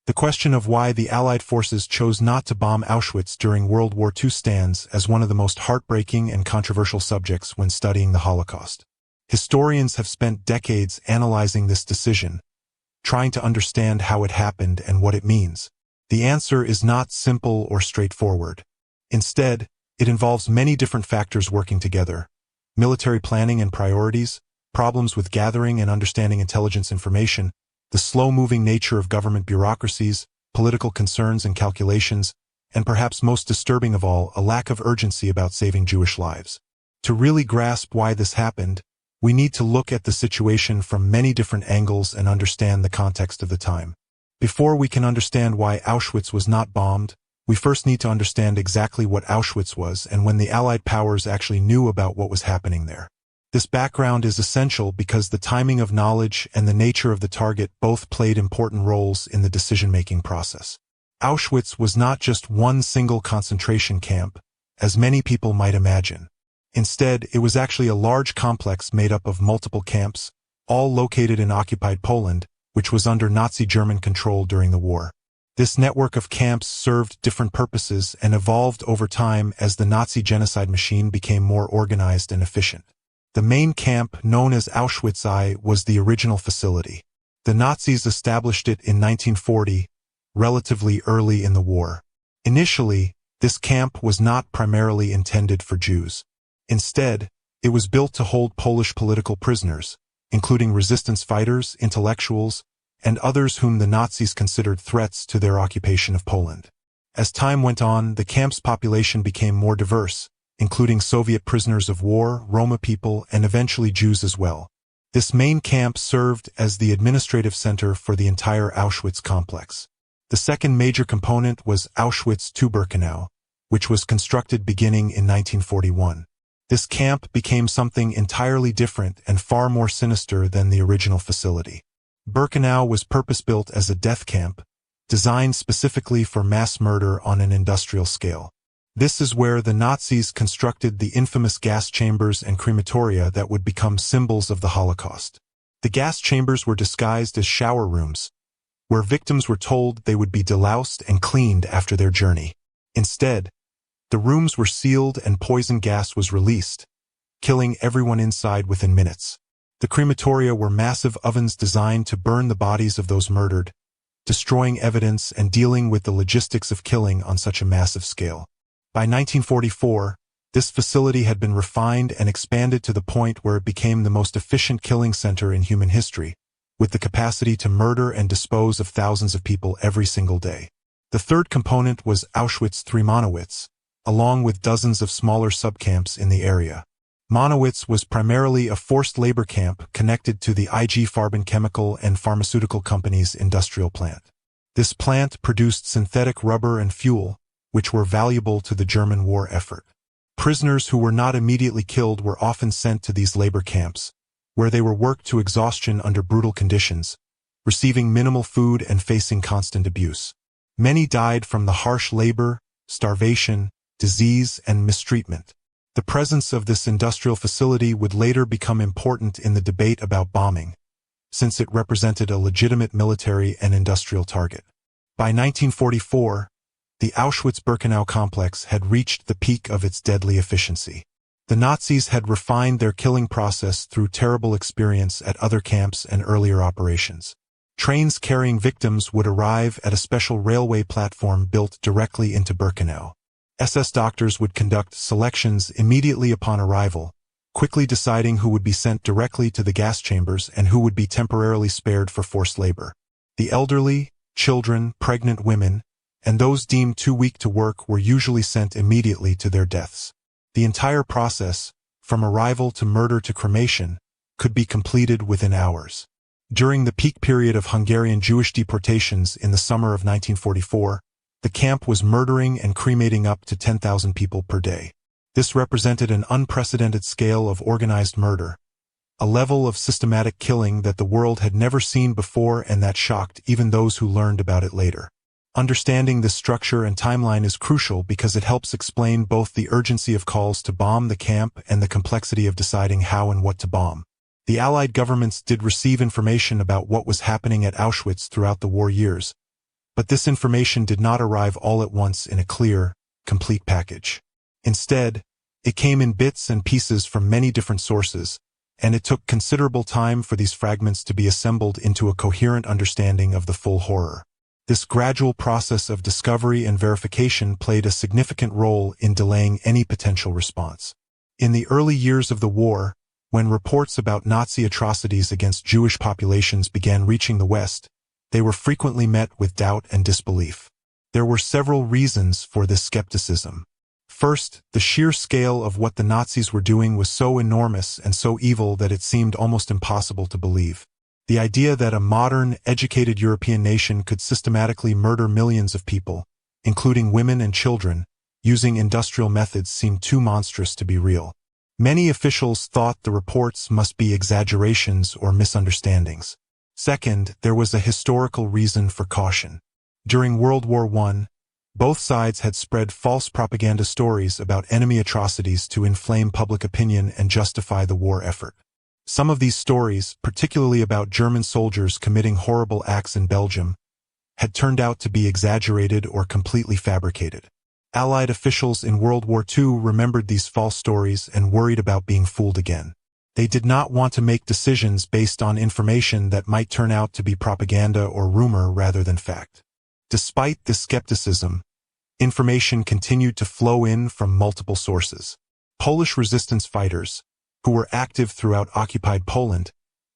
The question of why the Allied forces chose not to bomb Auschwitz during World War II stands as one of the most heartbreaking and controversial subjects when studying the Holocaust. Historians have spent decades analyzing this decision, trying to understand how it happened and what it means. The answer is not simple or straightforward. Instead, it involves many different factors working together: military planning and priorities, problems with gathering and understanding intelligence information, the slow-moving nature of government bureaucracies, political concerns and calculations, and perhaps most disturbing of all, a lack of urgency about saving Jewish lives. To really grasp why this happened, we need to look at the situation from many different angles and understand the context of the time. Before we can understand why Auschwitz was not bombed, we first need to understand exactly what Auschwitz was and when the Allied powers actually knew about what was happening there. This background is essential because the timing of knowledge and the nature of the target both played important roles in the decision-making process. Auschwitz was not just one single concentration camp, as many people might imagine. Instead, it was actually a large complex made up of multiple camps, all located in occupied Poland, which was under Nazi German control during the war. This network of camps served different purposes and evolved over time as the Nazi genocide machine became more organized and efficient. The main camp, known as Auschwitz I, was the original facility. The Nazis established it in 1940, relatively early in the war. Initially, this camp was not primarily intended for Jews. Instead, it was built to hold Polish political prisoners, including resistance fighters, intellectuals, and others whom the Nazis considered threats to their occupation of Poland. As time went on, the camp's population became more diverse, including Soviet prisoners of war, Roma people, and eventually Jews as well. This main camp served as the administrative center for the entire Auschwitz complex. The second major component was Auschwitz II-Birkenau, which was constructed beginning in 1941. This camp became something entirely different and far more sinister than the original facility. Birkenau was purpose-built as a death camp, designed specifically for mass murder on an industrial scale. This is where the Nazis constructed the infamous gas chambers and crematoria that would become symbols of the Holocaust. The gas chambers were disguised as shower rooms, where victims were told they would be deloused and cleaned after their journey. Instead, the rooms were sealed and poison gas was released, killing everyone inside within minutes. The crematoria were massive ovens designed to burn the bodies of those murdered, destroying evidence and dealing with the logistics of killing on such a massive scale. By 1944, this facility had been refined and expanded to the point where it became the most efficient killing center in human history, with the capacity to murder and dispose of thousands of people every single day. The third component was Auschwitz III Monowitz, along with dozens of smaller subcamps in the area. Monowitz was primarily a forced labor camp connected to the IG Farben chemical and pharmaceutical company's industrial plant. This plant produced synthetic rubber and fuel, which were valuable to the German war effort. Prisoners who were not immediately killed were often sent to these labor camps, where they were worked to exhaustion under brutal conditions, receiving minimal food and facing constant abuse. Many died from the harsh labor, starvation, disease, and mistreatment. The presence of this industrial facility would later become important in the debate about bombing, since it represented a legitimate military and industrial target. By 1944, the Auschwitz-Birkenau complex had reached the peak of its deadly efficiency. The Nazis had refined their killing process through terrible experience at other camps and earlier operations. Trains carrying victims would arrive at a special railway platform built directly into Birkenau. SS doctors would conduct selections immediately upon arrival, quickly deciding who would be sent directly to the gas chambers and who would be temporarily spared for forced labor. The elderly, children, pregnant women, and those deemed too weak to work were usually sent immediately to their deaths. The entire process, from arrival to murder to cremation, could be completed within hours. During the peak period of Hungarian Jewish deportations in the summer of 1944, the camp was murdering and cremating up to 10,000 people per day. This represented an unprecedented scale of organized murder, a level of systematic killing that the world had never seen before and that shocked even those who learned about it later. Understanding this structure and timeline is crucial because it helps explain both the urgency of calls to bomb the camp and the complexity of deciding how and what to bomb. The Allied governments did receive information about what was happening at Auschwitz throughout the war years, But this information did not arrive all at once in a clear, complete package. Instead, it came in bits and pieces from many different sources, and it took considerable time for these fragments to be assembled into a coherent understanding of the full horror. This gradual process of discovery and verification played a significant role in delaying any potential response. In the early years of the war, when reports about Nazi atrocities against Jewish populations began reaching the West, they were frequently met with doubt and disbelief. There were several reasons for this skepticism. First, the sheer scale of what the Nazis were doing was so enormous and so evil that it seemed almost impossible to believe. The idea that a modern, educated European nation could systematically murder millions of people, including women and children, using industrial methods seemed too monstrous to be real. Many officials thought the reports must be exaggerations or misunderstandings. Second, there was a historical reason for caution. During World War I, both sides had spread false propaganda stories about enemy atrocities to inflame public opinion and justify the war effort. Some of these stories, particularly about German soldiers committing horrible acts in Belgium, had turned out to be exaggerated or completely fabricated. Allied officials in World War II remembered these false stories and worried about being fooled again. They did not want to make decisions based on information that might turn out to be propaganda or rumor rather than fact. Despite this skepticism, information continued to flow in from multiple sources. Polish resistance fighters, who were active throughout occupied Poland,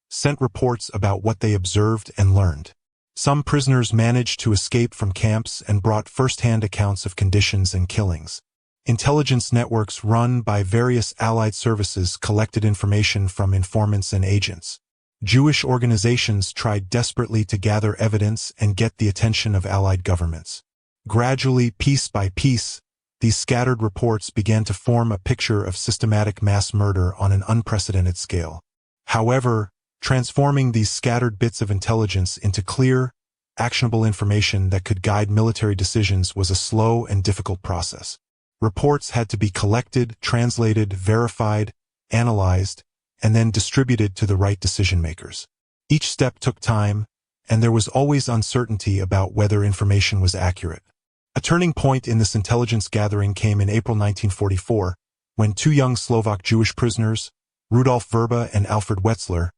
sent reports about what they observed and learned. Some prisoners managed to escape from camps and brought first-hand accounts of conditions and killings. Intelligence networks run by various Allied services collected information from informants and agents. Jewish organizations tried desperately to gather evidence and get the attention of Allied governments. Gradually, piece by piece, these scattered reports began to form a picture of systematic mass murder on an unprecedented scale. However, transforming these scattered bits of intelligence into clear, actionable information that could guide military decisions was a slow and difficult process. Reports had to be collected, translated, verified, analyzed, and then distributed to the right decision-makers. Each step took time, and there was always uncertainty about whether information was accurate. A turning point in this intelligence gathering came in April 1944, when two young Slovak Jewish prisoners, Rudolf Verba and Alfred Wetzler,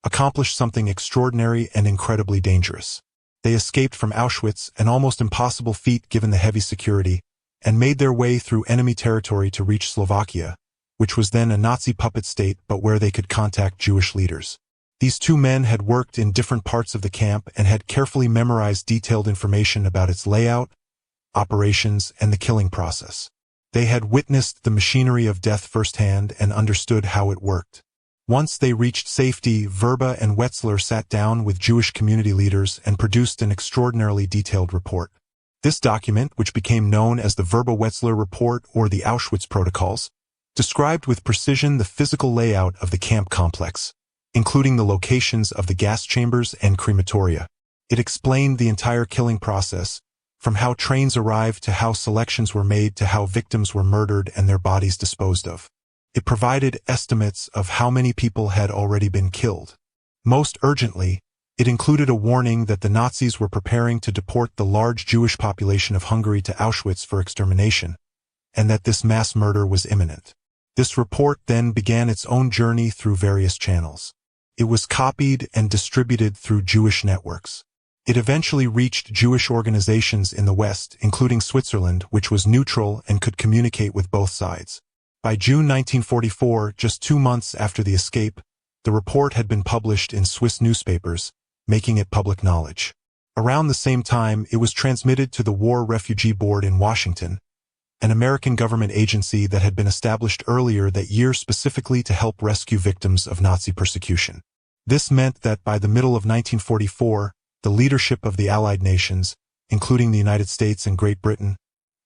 accomplished something extraordinary and incredibly dangerous. They escaped from Auschwitz, an almost impossible feat given the heavy security, and made their way through enemy territory to reach Slovakia, which was then a Nazi puppet state but where they could contact Jewish leaders. These two men had worked in different parts of the camp and had carefully memorized detailed information about its layout, operations, and the killing process. They had witnessed the machinery of death firsthand and understood how it worked. Once they reached safety, Verba and Wetzler sat down with Jewish community leaders and produced an extraordinarily detailed report. This document, which became known as the Verba-Wetzler Report or the Auschwitz Protocols, described with precision the physical layout of the camp complex, including the locations of the gas chambers and crematoria. It explained the entire killing process, from how trains arrived to how selections were made to how victims were murdered and their bodies disposed of. It provided estimates of how many people had already been killed. Most urgently, it included a warning that the Nazis were preparing to deport the large Jewish population of Hungary to Auschwitz for extermination, and that this mass murder was imminent. This report then began its own journey through various channels. It was copied and distributed through Jewish networks. It eventually reached Jewish organizations in the West, including Switzerland, which was neutral and could communicate with both sides. By June 1944, just 2 months after the escape, the report had been published in Swiss newspapers, making it public knowledge. Around the same time, it was transmitted to the War Refugee Board in Washington, an American government agency that had been established earlier that year specifically to help rescue victims of Nazi persecution. This meant that by the middle of 1944, the leadership of the Allied nations, including the United States and Great Britain,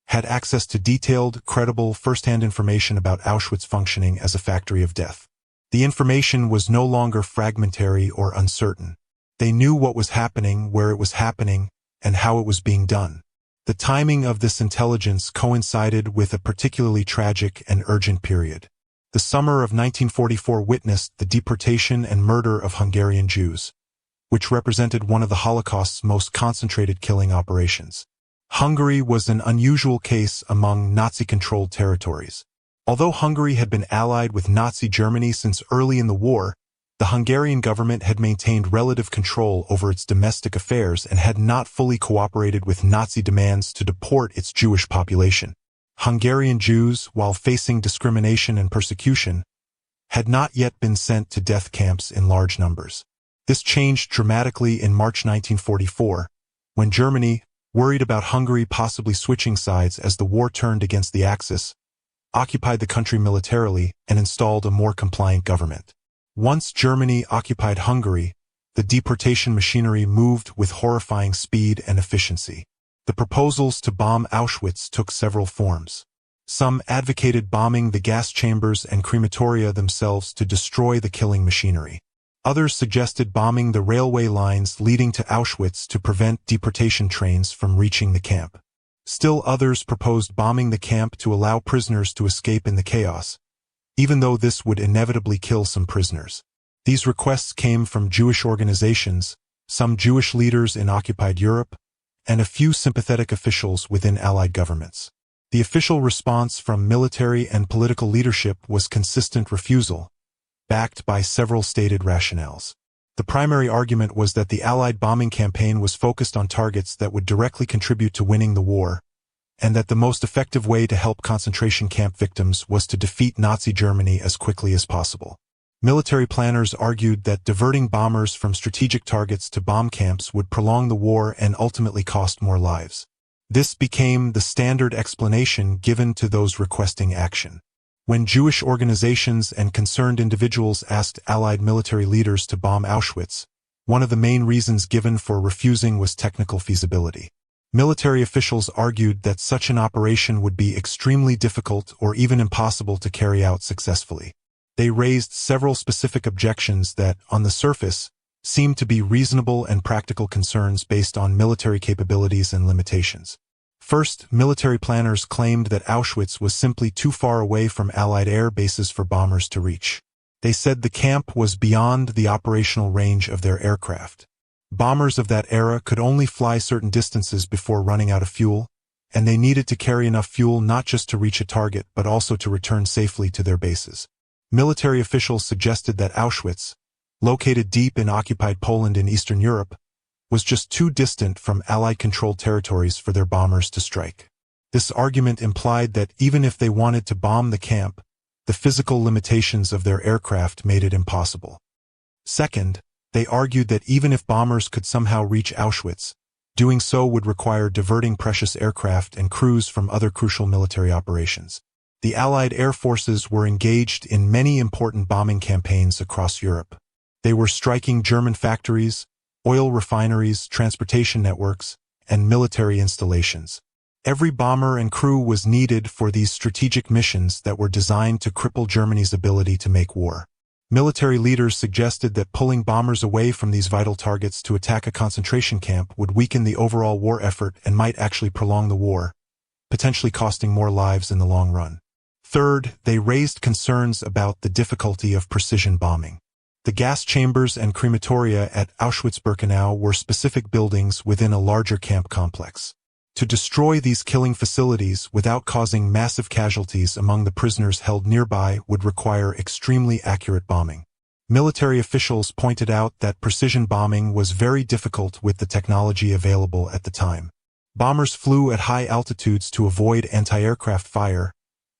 had access to detailed, credible, first-hand information about Auschwitz functioning as a factory of death. The information was no longer fragmentary or uncertain. They knew what was happening, where it was happening, and how it was being done. The timing of this intelligence coincided with a particularly tragic and urgent period. The summer of 1944 witnessed the deportation and murder of Hungarian Jews, which represented one of the Holocaust's most concentrated killing operations. Hungary was an unusual case among Nazi-controlled territories. Although Hungary had been allied with Nazi Germany since early in the war, the Hungarian government had maintained relative control over its domestic affairs and had not fully cooperated with Nazi demands to deport its Jewish population. Hungarian Jews, while facing discrimination and persecution, had not yet been sent to death camps in large numbers. This changed dramatically in March 1944, when Germany, worried about Hungary possibly switching sides as the war turned against the Axis, occupied the country militarily and installed a more compliant government. Once Germany occupied Hungary, the deportation machinery moved with horrifying speed and efficiency. The proposals to bomb Auschwitz took several forms. Some advocated bombing the gas chambers and crematoria themselves to destroy the killing machinery. Others suggested bombing the railway lines leading to Auschwitz to prevent deportation trains from reaching the camp. Still others proposed bombing the camp to allow prisoners to escape in the chaos, even though this would inevitably kill some prisoners. These requests came from Jewish organizations, some Jewish leaders in occupied Europe, and a few sympathetic officials within Allied governments. The official response from military and political leadership was consistent refusal, backed by several stated rationales. The primary argument was that the Allied bombing campaign was focused on targets that would directly contribute to winning the war, and that the most effective way to help concentration camp victims was to defeat Nazi Germany as quickly as possible. Military planners argued that diverting bombers from strategic targets to bomb camps would prolong the war and ultimately cost more lives. This became the standard explanation given to those requesting action. When Jewish organizations and concerned individuals asked Allied military leaders to bomb Auschwitz, one of the main reasons given for refusing was technical feasibility. Military officials argued that such an operation would be extremely difficult or even impossible to carry out successfully. They raised several specific objections that, on the surface, seemed to be reasonable and practical concerns based on military capabilities and limitations. First, military planners claimed that Auschwitz was simply too far away from Allied air bases for bombers to reach. They said the camp was beyond the operational range of their aircraft. Bombers of that era could only fly certain distances before running out of fuel, and they needed to carry enough fuel not just to reach a target but also to return safely to their bases. Military officials suggested that Auschwitz, located deep in occupied Poland in Eastern Europe, was just too distant from Allied-controlled territories for their bombers to strike. This argument implied that even if they wanted to bomb the camp, the physical limitations of their aircraft made it impossible. Second, they argued that even if bombers could somehow reach Auschwitz, doing so would require diverting precious aircraft and crews from other crucial military operations. The Allied air forces were engaged in many important bombing campaigns across Europe. They were striking German factories, oil refineries, transportation networks, and military installations. Every bomber and crew was needed for these strategic missions that were designed to cripple Germany's ability to make war. Military leaders suggested that pulling bombers away from these vital targets to attack a concentration camp would weaken the overall war effort and might actually prolong the war, potentially costing more lives in the long run. Third, they raised concerns about the difficulty of precision bombing. The gas chambers and crematoria at Auschwitz-Birkenau were specific buildings within a larger camp complex. To destroy these killing facilities without causing massive casualties among the prisoners held nearby would require extremely accurate bombing. Military officials pointed out that precision bombing was very difficult with the technology available at the time. Bombers flew at high altitudes to avoid anti-aircraft fire,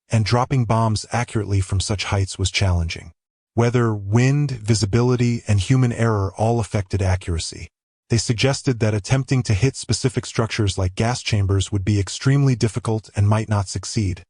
and dropping bombs accurately from such heights was challenging. Weather, wind, visibility, and human error all affected accuracy. They suggested that attempting to hit specific structures like gas chambers would be extremely difficult and might not succeed,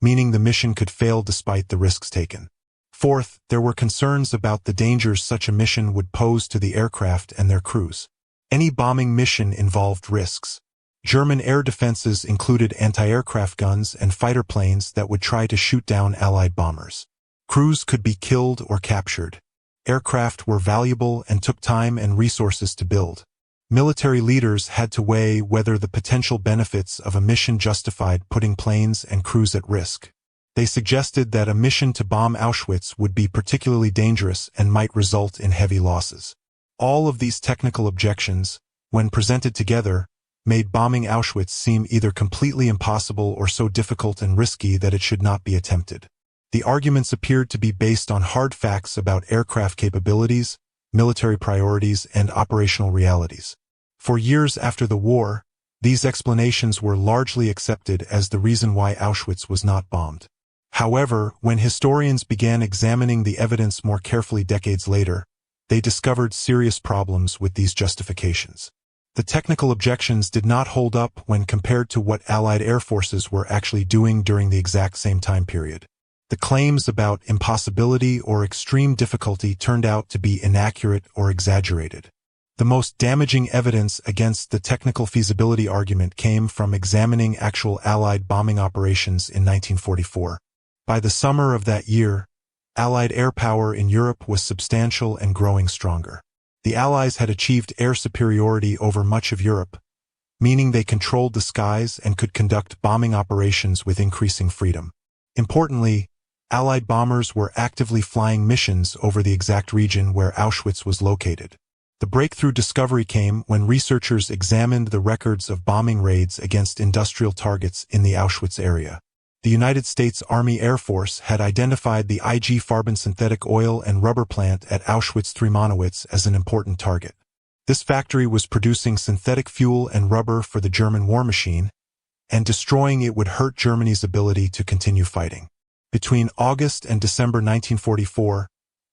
meaning the mission could fail despite the risks taken. Fourth, there were concerns about the dangers such a mission would pose to the aircraft and their crews. Any bombing mission involved risks. German air defenses included anti-aircraft guns and fighter planes that would try to shoot down Allied bombers. Crews could be killed or captured. Aircraft were valuable and took time and resources to build. Military leaders had to weigh whether the potential benefits of a mission justified putting planes and crews at risk. They suggested that a mission to bomb Auschwitz would be particularly dangerous and might result in heavy losses. All of these technical objections, when presented together, made bombing Auschwitz seem either completely impossible or so difficult and risky that it should not be attempted. The arguments appeared to be based on hard facts about aircraft capabilities, military priorities, and operational realities. For years after the war, these explanations were largely accepted as the reason why Auschwitz was not bombed. However, when historians began examining the evidence more carefully decades later, they discovered serious problems with these justifications. The technical objections did not hold up when compared to what Allied air forces were actually doing during the exact same time period. The claims about impossibility or extreme difficulty turned out to be inaccurate or exaggerated. The most damaging evidence against the technical feasibility argument came from examining actual Allied bombing operations in 1944. By the summer of that year, Allied air power in Europe was substantial and growing stronger. The Allies had achieved air superiority over much of Europe, meaning they controlled the skies and could conduct bombing operations with increasing freedom. Importantly, Allied bombers were actively flying missions over the exact region where Auschwitz was located. The breakthrough discovery came when researchers examined the records of bombing raids against industrial targets in the Auschwitz area. The United States Army Air Force had identified the IG Farben synthetic oil and rubber plant at Auschwitz III Monowitz as an important target. This factory was producing synthetic fuel and rubber for the German war machine, and destroying it would hurt Germany's ability to continue fighting. Between August and December 1944,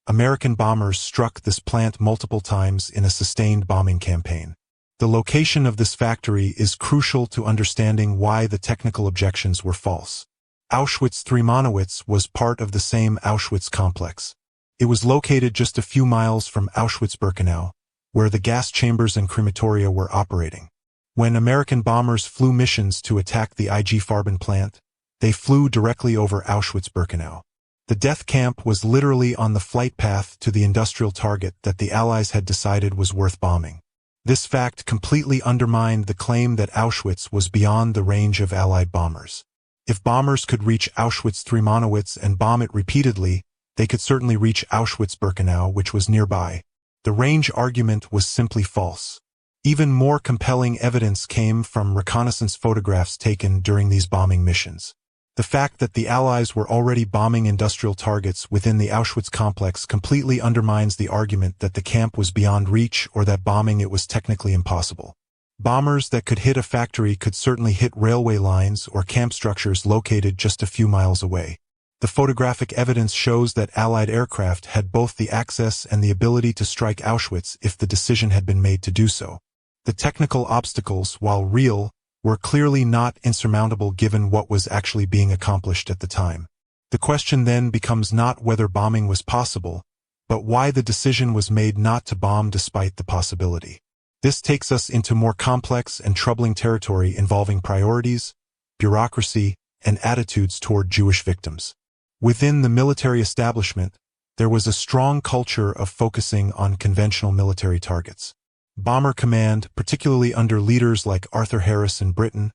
American bombers struck this plant multiple times in a sustained bombing campaign. The location of this factory is crucial to understanding why the technical objections were false. Auschwitz III Monowitz was part of the same Auschwitz complex. It was located just a few miles from Auschwitz-Birkenau, where the gas chambers and crematoria were operating. When American bombers flew missions to attack the IG Farben plant, they flew directly over Auschwitz-Birkenau. The death camp was literally on the flight path to the industrial target that the Allies had decided was worth bombing. This fact completely undermined the claim that Auschwitz was beyond the range of Allied bombers. If bombers could reach Auschwitz III Monowitz and bomb it repeatedly, they could certainly reach Auschwitz-Birkenau, which was nearby. The range argument was simply false. Even more compelling evidence came from reconnaissance photographs taken during these bombing missions. The fact that the Allies were already bombing industrial targets within the Auschwitz complex completely undermines the argument that the camp was beyond reach or that bombing it was technically impossible. Bombers that could hit a factory could certainly hit railway lines or camp structures located just a few miles away. The photographic evidence shows that Allied aircraft had both the access and the ability to strike Auschwitz if the decision had been made to do so. The technical obstacles, while real, were clearly not insurmountable given what was actually being accomplished at the time. The question then becomes not whether bombing was possible, but why the decision was made not to bomb despite the possibility. This takes us into more complex and troubling territory involving priorities, bureaucracy, and attitudes toward Jewish victims. Within the military establishment, there was a strong culture of focusing on conventional military targets. Bomber Command, particularly under leaders like Arthur Harris in Britain,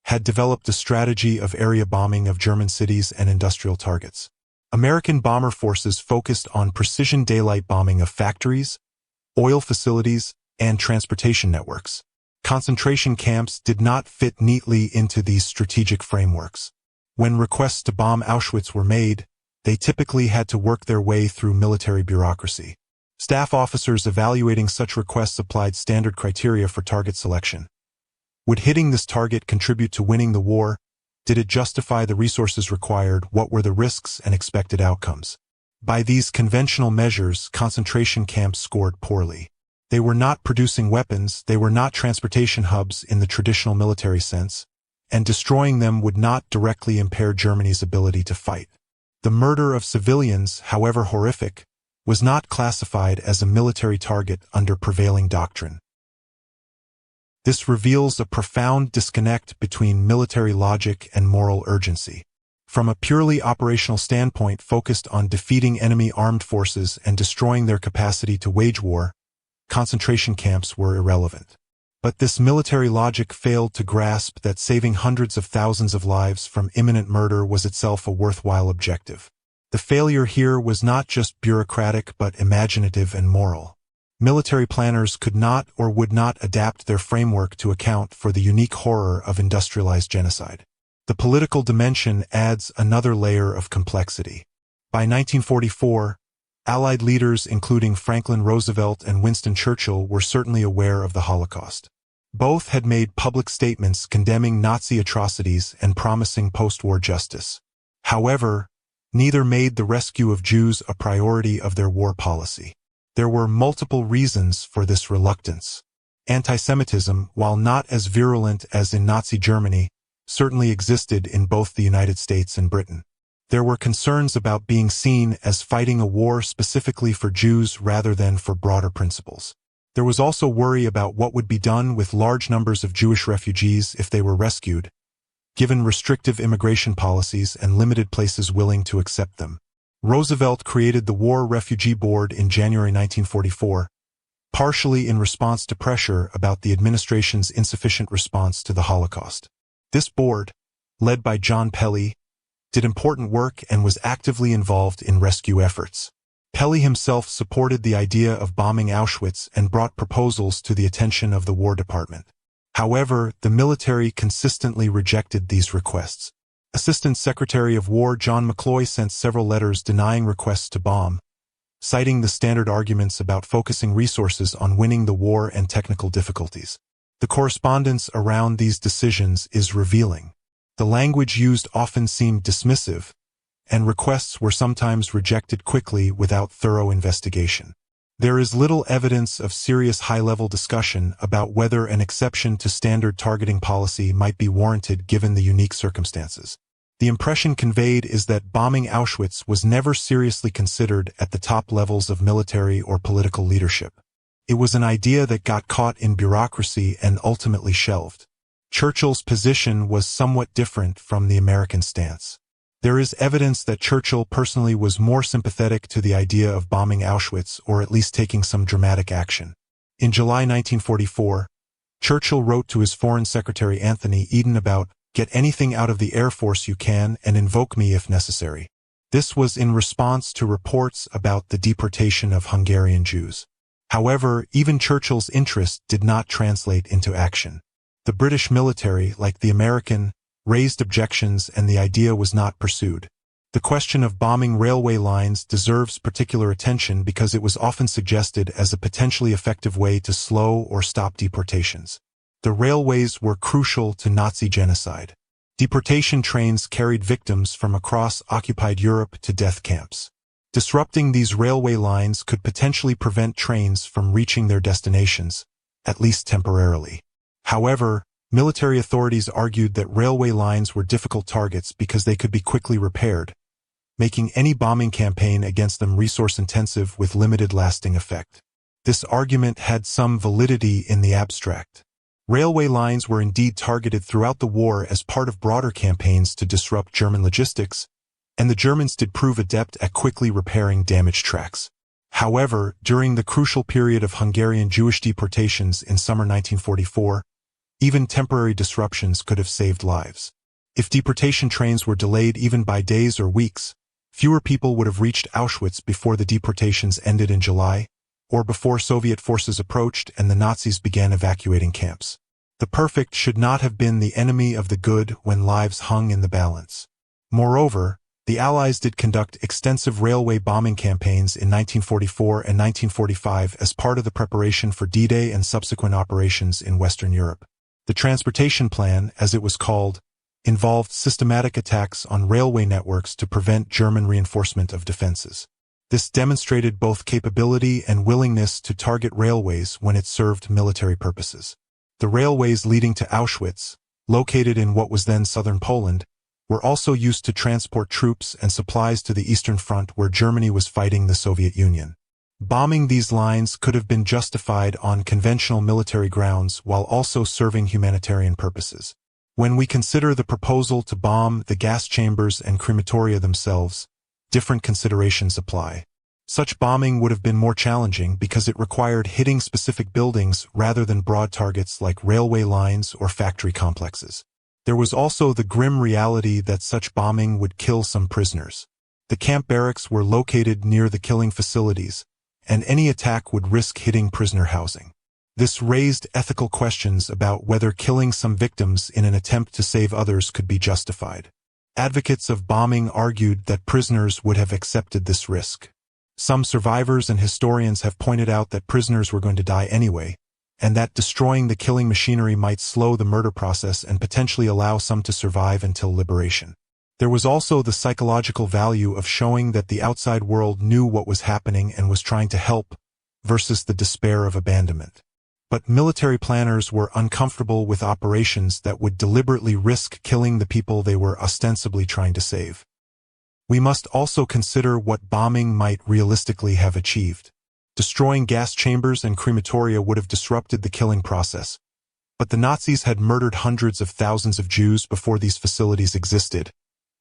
had developed a strategy of area bombing of German cities and industrial targets. American bomber forces focused on precision daylight bombing of factories, oil facilities, and transportation networks. Concentration camps did not fit neatly into these strategic frameworks. When requests to bomb Auschwitz were made, they typically had to work their way through military bureaucracy. Staff officers evaluating such requests applied standard criteria for target selection. Would hitting this target contribute to winning the war? Did it justify the resources required? What were the risks and expected outcomes? By these conventional measures, concentration camps scored poorly. They were not producing weapons, they were not transportation hubs in the traditional military sense, and destroying them would not directly impair Germany's ability to fight. The murder of civilians, however horrific, was not classified as a military target under prevailing doctrine. This reveals a profound disconnect between military logic and moral urgency. From a purely operational standpoint focused on defeating enemy armed forces and destroying their capacity to wage war, concentration camps were irrelevant. But this military logic failed to grasp that saving hundreds of thousands of lives from imminent murder was itself a worthwhile objective. The failure here was not just bureaucratic but imaginative and moral. Military planners could not or would not adapt their framework to account for the unique horror of industrialized genocide. The political dimension adds another layer of complexity. By 1944, Allied leaders including Franklin Roosevelt and Winston Churchill were certainly aware of the Holocaust. Both had made public statements condemning Nazi atrocities and promising post-war justice. However, neither made the rescue of Jews a priority of their war policy. There were multiple reasons for this reluctance. Anti-Semitism, while not as virulent as in Nazi Germany, certainly existed in both the United States and Britain. There were concerns about being seen as fighting a war specifically for Jews rather than for broader principles. There was also worry about what would be done with large numbers of Jewish refugees if they were rescued, given restrictive immigration policies and limited places willing to accept them. Roosevelt created the War Refugee Board in January 1944, partially in response to pressure about the administration's insufficient response to the Holocaust. This board, led by John Pelly, did important work and was actively involved in rescue efforts. Pelly himself supported the idea of bombing Auschwitz and brought proposals to the attention of the War Department. However, the military consistently rejected these requests. Assistant Secretary of War John McCloy sent several letters denying requests to bomb, citing the standard arguments about focusing resources on winning the war and technical difficulties. The correspondence around these decisions is revealing. The language used often seemed dismissive, and requests were sometimes rejected quickly without thorough investigation. There is little evidence of serious high-level discussion about whether an exception to standard targeting policy might be warranted given the unique circumstances. The impression conveyed is that bombing Auschwitz was never seriously considered at the top levels of military or political leadership. It was an idea that got caught in bureaucracy and ultimately shelved. Churchill's position was somewhat different from the American stance. There is evidence that Churchill personally was more sympathetic to the idea of bombing Auschwitz or at least taking some dramatic action. In July 1944, Churchill wrote to his Foreign Secretary Anthony Eden about, "Get anything out of the Air Force you can and invoke me if necessary." This was in response to reports about the deportation of Hungarian Jews. However, even Churchill's interest did not translate into action. The British military, like the American, raised objections and the idea was not pursued. The question of bombing railway lines deserves particular attention because it was often suggested as a potentially effective way to slow or stop deportations. The railways were crucial to Nazi genocide. Deportation trains carried victims from across occupied Europe to death camps. Disrupting these railway lines could potentially prevent trains from reaching their destinations, at least temporarily. However, military authorities argued that railway lines were difficult targets because they could be quickly repaired, making any bombing campaign against them resource-intensive with limited lasting effect. This argument had some validity in the abstract. Railway lines were indeed targeted throughout the war as part of broader campaigns to disrupt German logistics, and the Germans did prove adept at quickly repairing damaged tracks. However, during the crucial period of Hungarian Jewish deportations in summer 1944, even temporary disruptions could have saved lives. If deportation trains were delayed even by days or weeks, fewer people would have reached Auschwitz before the deportations ended in July, or before Soviet forces approached and the Nazis began evacuating camps. The perfect should not have been the enemy of the good when lives hung in the balance. Moreover, the Allies did conduct extensive railway bombing campaigns in 1944 and 1945 as part of the preparation for D-Day and subsequent operations in Western Europe. The transportation plan, as it was called, involved systematic attacks on railway networks to prevent German reinforcement of defenses. This demonstrated both capability and willingness to target railways when it served military purposes. The railways leading to Auschwitz, located in what was then southern Poland, were also used to transport troops and supplies to the Eastern Front where Germany was fighting the Soviet Union. Bombing these lines could have been justified on conventional military grounds while also serving humanitarian purposes. When we consider the proposal to bomb the gas chambers and crematoria themselves, different considerations apply. Such bombing would have been more challenging because it required hitting specific buildings rather than broad targets like railway lines or factory complexes. There was also the grim reality that such bombing would kill some prisoners. The camp barracks were located near the killing facilities, and any attack would risk hitting prisoner housing. This raised ethical questions about whether killing some victims in an attempt to save others could be justified. Advocates of bombing argued that prisoners would have accepted this risk. Some survivors and historians have pointed out that prisoners were going to die anyway, and that destroying the killing machinery might slow the murder process and potentially allow some to survive until liberation. There was also the psychological value of showing that the outside world knew what was happening and was trying to help, versus the despair of abandonment. But military planners were uncomfortable with operations that would deliberately risk killing the people they were ostensibly trying to save. We must also consider what bombing might realistically have achieved. Destroying gas chambers and crematoria would have disrupted the killing process, but the Nazis had murdered hundreds of thousands of Jews before these facilities existed,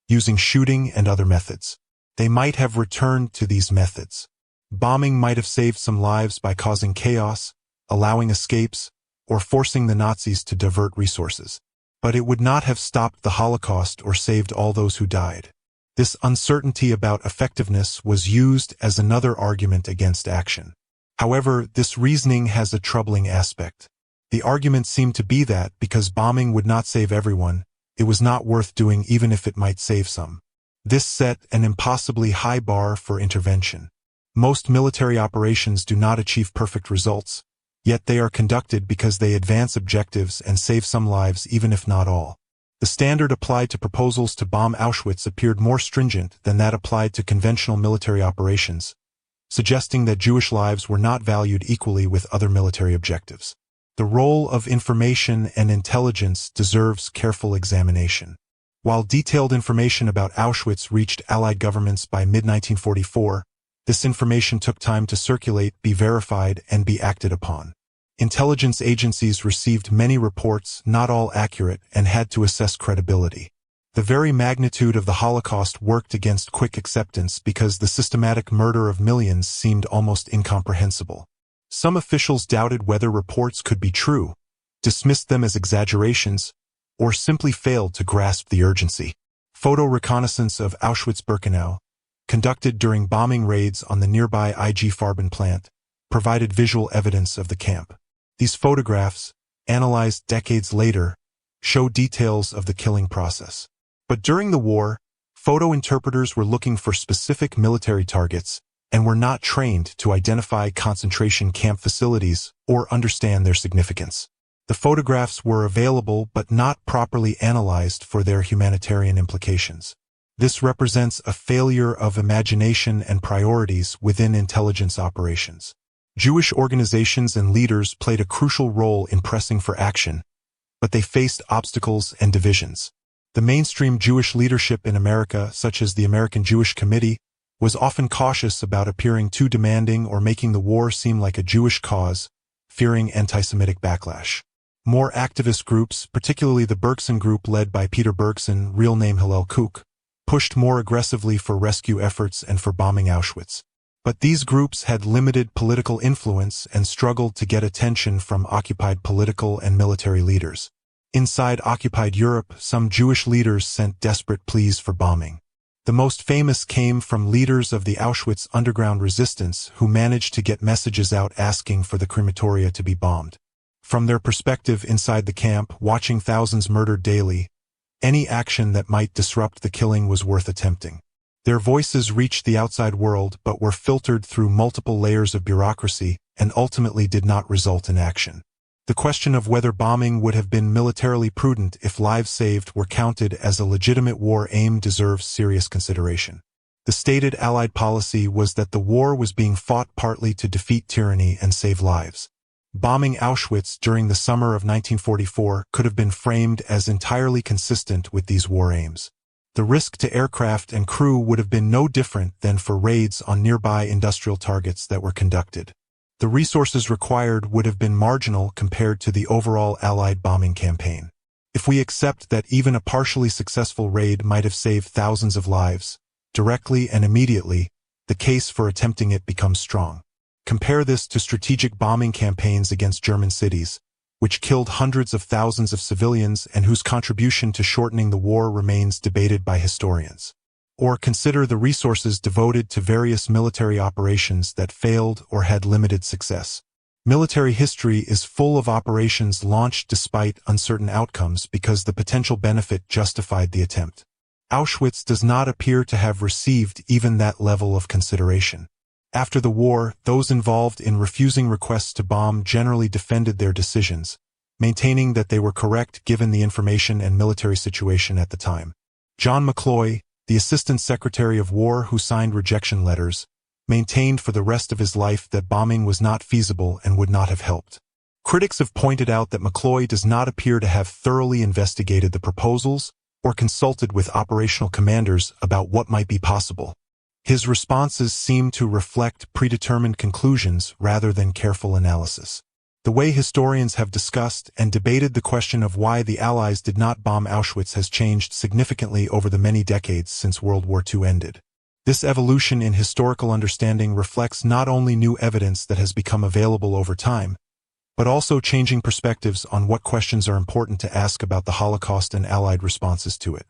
using shooting and other methods. They might have returned to these methods. Bombing might have saved some lives by causing chaos, allowing escapes, or forcing the Nazis to divert resources. But it would not have stopped the Holocaust or saved all those who died. This uncertainty about effectiveness was used as another argument against action. However, this reasoning has a troubling aspect. The argument seemed to be that, because bombing would not save everyone, it was not worth doing even if it might save some. This set an impossibly high bar for intervention. Most military operations do not achieve perfect results, yet they are conducted because they advance objectives and save some lives even if not all. The standard applied to proposals to bomb Auschwitz appeared more stringent than that applied to conventional military operations, suggesting that Jewish lives were not valued equally with other military objectives. The role of information and intelligence deserves careful examination. While detailed information about Auschwitz reached Allied governments by mid-1944, this information took time to circulate, be verified, and be acted upon. Intelligence agencies received many reports, not all accurate, and had to assess credibility. The very magnitude of the Holocaust worked against quick acceptance because the systematic murder of millions seemed almost incomprehensible. Some officials doubted whether reports could be true, dismissed them as exaggerations, or simply failed to grasp the urgency. Photo reconnaissance of Auschwitz-Birkenau, conducted during bombing raids on the nearby IG Farben plant, provided visual evidence of the camp. These photographs, analyzed decades later, show details of the killing process. But during the war, photo interpreters were looking for specific military targets and were not trained to identify concentration camp facilities or understand their significance. The photographs were available but not properly analyzed for their humanitarian implications. This represents a failure of imagination and priorities within intelligence operations. Jewish organizations and leaders played a crucial role in pressing for action, but they faced obstacles and divisions. The mainstream Jewish leadership in America, such as the American Jewish Committee, was often cautious about appearing too demanding or making the war seem like a Jewish cause, fearing anti-Semitic backlash. More activist groups, particularly the Bergson group led by Peter Bergson, real name Hillel Kook, pushed more aggressively for rescue efforts and for bombing Auschwitz. But these groups had limited political influence and struggled to get attention from occupied political and military leaders. Inside occupied Europe, some Jewish leaders sent desperate pleas for bombing. The most famous came from leaders of the Auschwitz underground resistance who managed to get messages out asking for the crematoria to be bombed. From their perspective inside the camp, watching thousands murdered daily, any action that might disrupt the killing was worth attempting. Their voices reached the outside world but were filtered through multiple layers of bureaucracy and ultimately did not result in action. The question of whether bombing would have been militarily prudent if lives saved were counted as a legitimate war aim deserves serious consideration. The stated Allied policy was that the war was being fought partly to defeat tyranny and save lives. Bombing Auschwitz during the summer of 1944 could have been framed as entirely consistent with these war aims. The risk to aircraft and crew would have been no different than for raids on nearby industrial targets that were conducted. The resources required would have been marginal compared to the overall Allied bombing campaign. If we accept that even a partially successful raid might have saved thousands of lives, directly and immediately, the case for attempting it becomes strong. Compare this to strategic bombing campaigns against German cities, which killed hundreds of thousands of civilians and whose contribution to shortening the war remains debated by historians. or consider the resources devoted to various military operations that failed or had limited success. Military history is full of operations launched despite uncertain outcomes because the potential benefit justified the attempt. Auschwitz does not appear to have received even that level of consideration. After the war, those involved in refusing requests to bomb generally defended their decisions, maintaining that they were correct given the information and military situation at the time. John McCloy, the Assistant Secretary of War who signed rejection letters, maintained for the rest of his life that bombing was not feasible and would not have helped. Critics have pointed out that McCloy does not appear to have thoroughly investigated the proposals or consulted with operational commanders about what might be possible. His responses seem to reflect predetermined conclusions rather than careful analysis. The way historians have discussed and debated the question of why the Allies did not bomb Auschwitz has changed significantly over the many decades since World War II ended. This evolution in historical understanding reflects not only new evidence that has become available over time, but also changing perspectives on what questions are important to ask about the Holocaust and Allied responses to it.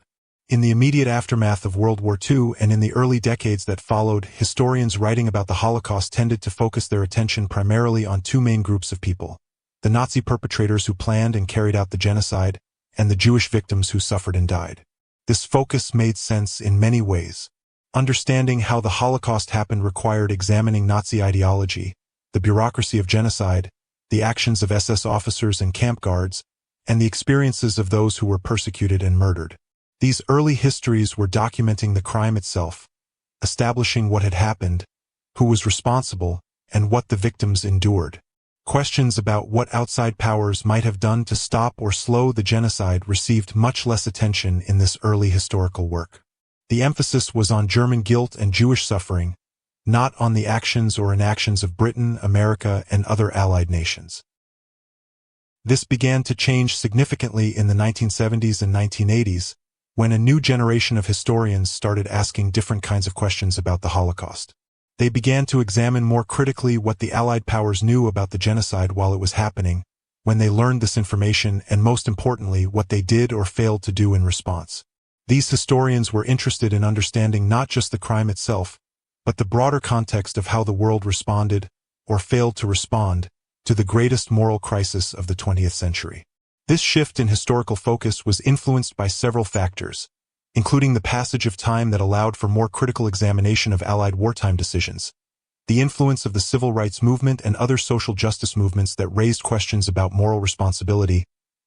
In the immediate aftermath of World War II and in the early decades that followed, historians writing about the Holocaust tended to focus their attention primarily on two main groups of people: the Nazi perpetrators who planned and carried out the genocide, and the Jewish victims who suffered and died. This focus made sense in many ways. Understanding how the Holocaust happened required examining Nazi ideology, the bureaucracy of genocide, the actions of SS officers and camp guards, and the experiences of those who were persecuted and murdered. These early histories were documenting the crime itself, establishing what had happened, who was responsible, and what the victims endured. Questions about what outside powers might have done to stop or slow the genocide received much less attention in this early historical work. The emphasis was on German guilt and Jewish suffering, not on the actions or inactions of Britain, America, and other Allied nations. This began to change significantly in the 1970s and 1980s, when a new generation of historians started asking different kinds of questions about the Holocaust. They began to examine more critically what the Allied powers knew about the genocide while it was happening, when they learned this information, and most importantly, what they did or failed to do in response. These historians were interested in understanding not just the crime itself, but the broader context of how the world responded, or failed to respond, to the greatest moral crisis of the 20th century. This shift in historical focus was influenced by several factors, including the passage of time that allowed for more critical examination of Allied wartime decisions, the influence of the civil rights movement and other social justice movements that raised questions about moral responsibility,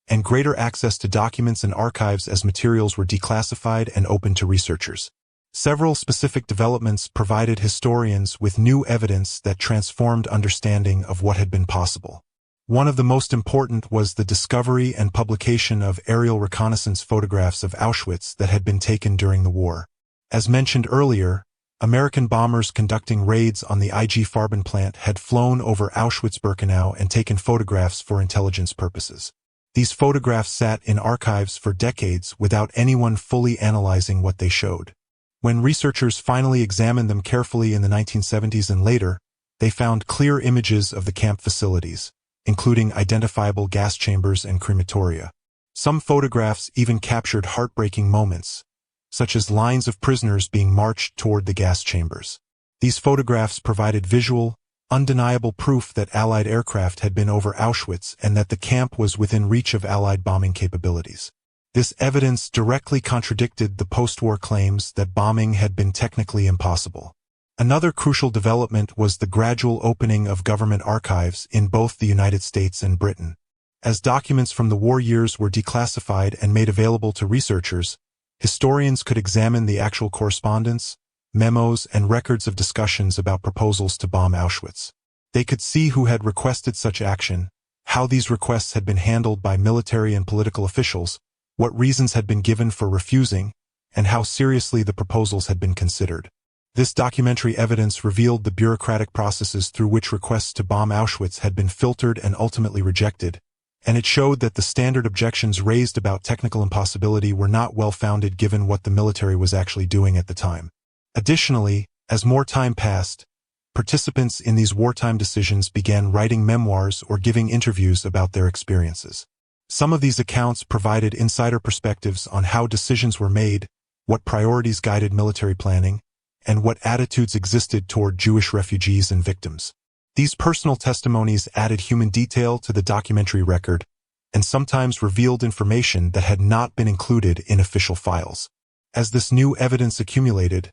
and greater access to documents and archives as materials were declassified and open to researchers. Several specific developments provided historians with new evidence that transformed understanding of what had been possible. One of the most important was the discovery and publication of aerial reconnaissance photographs of Auschwitz that had been taken during the war. As mentioned earlier, American bombers conducting raids on the IG Farben plant had flown over Auschwitz-Birkenau and taken photographs for intelligence purposes. These photographs sat in archives for decades without anyone fully analyzing what they showed. When researchers finally examined them carefully in the 1970s and later, they found clear images of the camp facilities, including identifiable gas chambers and crematoria. Some photographs even captured heartbreaking moments, such as lines of prisoners being marched toward the gas chambers. These photographs provided visual, undeniable proof that Allied aircraft had been over Auschwitz and that the camp was within reach of Allied bombing capabilities. This evidence directly contradicted the post-war claims that bombing had been technically impossible. Another crucial development was the gradual opening of government archives in both the United States and Britain. As documents from the war years were declassified and made available to researchers, historians could examine the actual correspondence, memos, and records of discussions about proposals to bomb Auschwitz. They could see who had requested such action, how these requests had been handled by military and political officials, what reasons had been given for refusing, and how seriously the proposals had been considered. This documentary evidence revealed the bureaucratic processes through which requests to bomb Auschwitz had been filtered and ultimately rejected, and it showed that the standard objections raised about technical impossibility were not well-founded given what the military was actually doing at the time. Additionally, as more time passed, participants in these wartime decisions began writing memoirs or giving interviews about their experiences. Some of these accounts provided insider perspectives on how decisions were made, what priorities guided military planning, and what attitudes existed toward Jewish refugees and victims. These personal testimonies added human detail to the documentary record and sometimes revealed information that had not been included in official files. As this new evidence accumulated,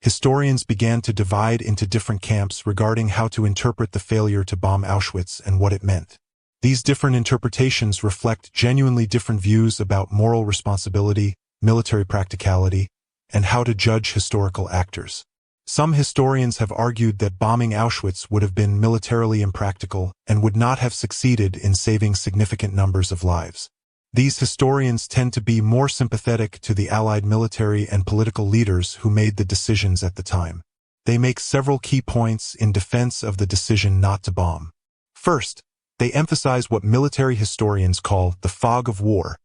historians began to divide into different camps regarding how to interpret the failure to bomb Auschwitz and what it meant. These different interpretations reflect genuinely different views about moral responsibility, military practicality, and how to judge historical actors. Some historians have argued that bombing Auschwitz would have been militarily impractical and would not have succeeded in saving significant numbers of lives. These historians tend to be more sympathetic to the Allied military and political leaders who made the decisions at the time. They make several key points in defense of the decision not to bomb. First, they emphasize what military historians call the fog of war,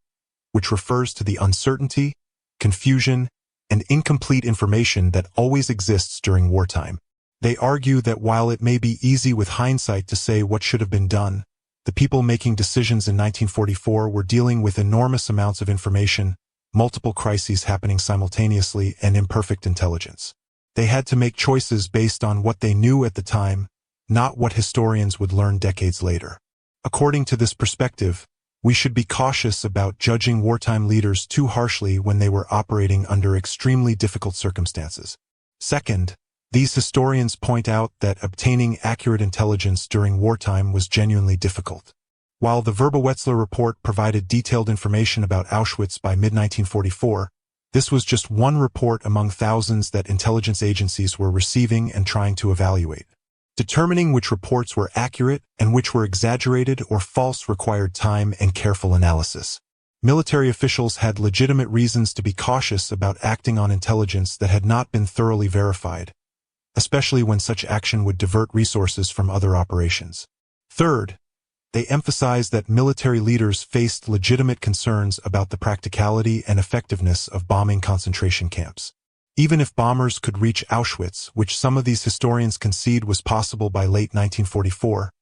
which refers to the uncertainty, confusion, and incomplete information that always exists during wartime. They argue that while it may be easy with hindsight to say what should have been done, the people making decisions in 1944 were dealing with enormous amounts of information, multiple crises happening simultaneously, and imperfect intelligence. They had to make choices based on what they knew at the time, not what historians would learn decades later. According to this perspective, we should be cautious about judging wartime leaders too harshly when they were operating under extremely difficult circumstances. Second, these historians point out that obtaining accurate intelligence during wartime was genuinely difficult. While the Verba-Wetzler report provided detailed information about Auschwitz by mid-1944, this was just one report among thousands that intelligence agencies were receiving and trying to evaluate. Determining which reports were accurate and which were exaggerated or false required time and careful analysis. Military officials had legitimate reasons to be cautious about acting on intelligence that had not been thoroughly verified, especially when such action would divert resources from other operations. Third, they emphasized that military leaders faced legitimate concerns about the practicality and effectiveness of bombing concentration camps. Even if bombers could reach Auschwitz, which some of these historians concede was possible by late 1944,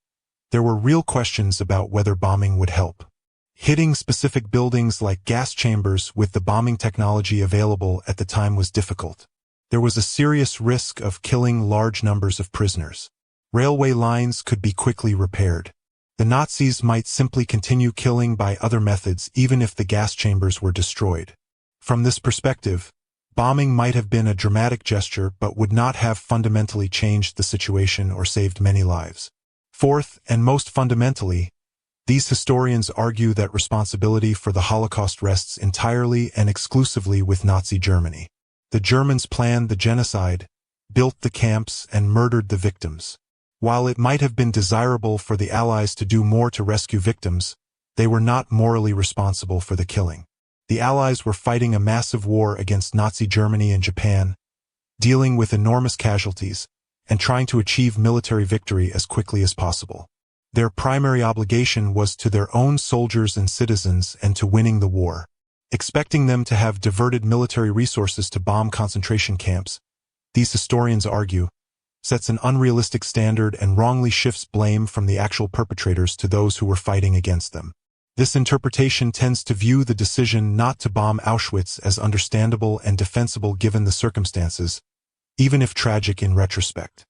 there were real questions about whether bombing would help. Hitting specific buildings like gas chambers with the bombing technology available at the time was difficult. There was a serious risk of killing large numbers of prisoners. Railway lines could be quickly repaired. The Nazis might simply continue killing by other methods even if the gas chambers were destroyed. From this perspective, bombing might have been a dramatic gesture but would not have fundamentally changed the situation or saved many lives. Fourth, and most fundamentally, these historians argue that responsibility for the Holocaust rests entirely and exclusively with Nazi Germany. The Germans planned the genocide, built the camps, and murdered the victims. While it might have been desirable for the Allies to do more to rescue victims, they were not morally responsible for the killing. The Allies were fighting a massive war against Nazi Germany and Japan, dealing with enormous casualties, and trying to achieve military victory as quickly as possible. Their primary obligation was to their own soldiers and citizens and to winning the war. Expecting them to have diverted military resources to bomb concentration camps, these historians argue, sets an unrealistic standard and wrongly shifts blame from the actual perpetrators to those who were fighting against them. This interpretation tends to view the decision not to bomb Auschwitz as understandable and defensible given the circumstances, even if tragic in retrospect.